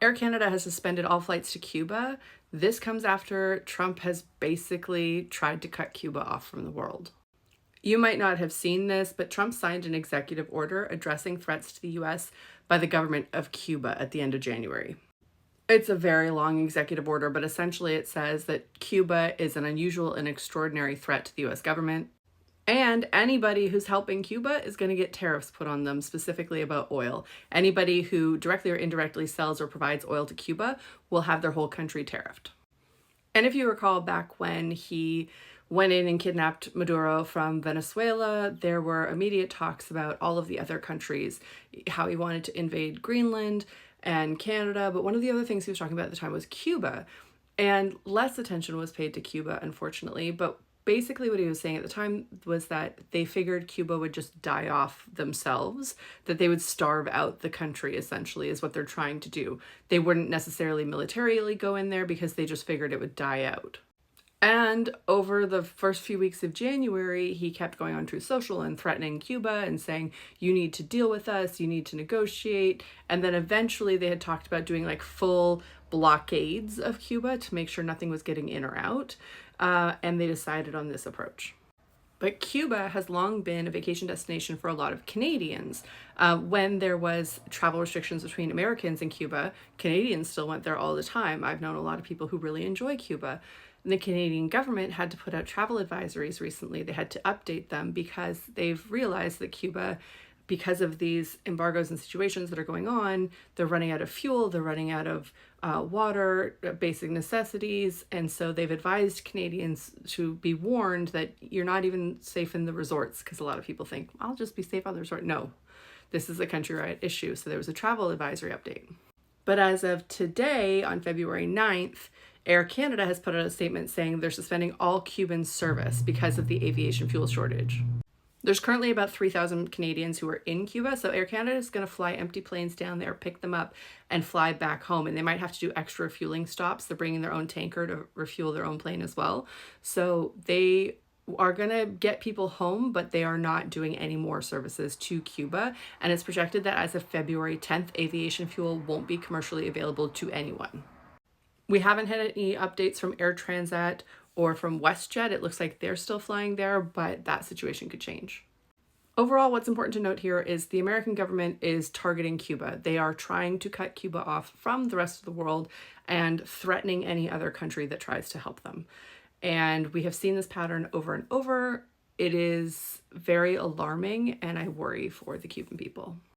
Air Canada has suspended all flights to Cuba. This comes after Trump has basically tried to cut Cuba off from the world. You might not have seen this, but Trump signed an executive order addressing threats to the US by the government of Cuba at the end of January. It's a very long executive order, but essentially it says that Cuba is an unusual and extraordinary threat to the US government. And anybody who's helping Cuba is going to get tariffs put on them, specifically about oil. Anybody who directly or indirectly sells or provides oil to Cuba will have their whole country tariffed. And if you recall back when he went in and kidnapped Maduro from Venezuela, there were immediate talks about all of the other countries, how he wanted to invade Greenland and Canada. But one of the other things he was talking about at the time was Cuba. And less attention was paid to Cuba, unfortunately. But basically what he was saying at the time was that they figured Cuba would just die off themselves, that they would starve out the country, essentially, is what they're trying to do. They wouldn't necessarily militarily go in there because they just figured it would die out. And over the first few weeks of January, he kept going on Truth Social and threatening Cuba and saying, you need to deal with us, you need to negotiate. And then eventually they had talked about doing like full blockades of Cuba to make sure nothing was getting in or out. And they decided on this approach. But Cuba has long been a vacation destination for a lot of Canadians. When there was travel restrictions between Americans and Cuba, Canadians still went there all the time. I've known a lot of people who really enjoy Cuba. The Canadian government had to put out travel advisories recently. They had to update them because they've realized that Cuba, because of these embargoes and situations that are going on, they're running out of fuel, they're running out of water, basic necessities. And so they've advised Canadians to be warned that you're not even safe in the resorts, because a lot of people think, I'll just be safe on the resort. No, this is a countrywide issue. So there was a travel advisory update. But as of today, on February 9th, Air Canada has put out a statement saying they're suspending all Cuban service because of the aviation fuel shortage. There's currently about 3,000 Canadians who are in Cuba, so Air Canada is going to fly empty planes down there, pick them up, and fly back home. And they might have to do extra refueling stops. They're bringing their own tanker to refuel their own plane as well. So they are going to get people home, but they are not doing any more services to Cuba. And it's projected that as of February 10th, aviation fuel won't be commercially available to anyone. We haven't had any updates from Air Transat or from WestJet. It looks like they're still flying there, but that situation could change. Overall, what's important to note here is the American government is targeting Cuba. They are trying to cut Cuba off from the rest of the world and threatening any other country that tries to help them. And we have seen this pattern over and over. It is very alarming, and I worry for the Cuban people.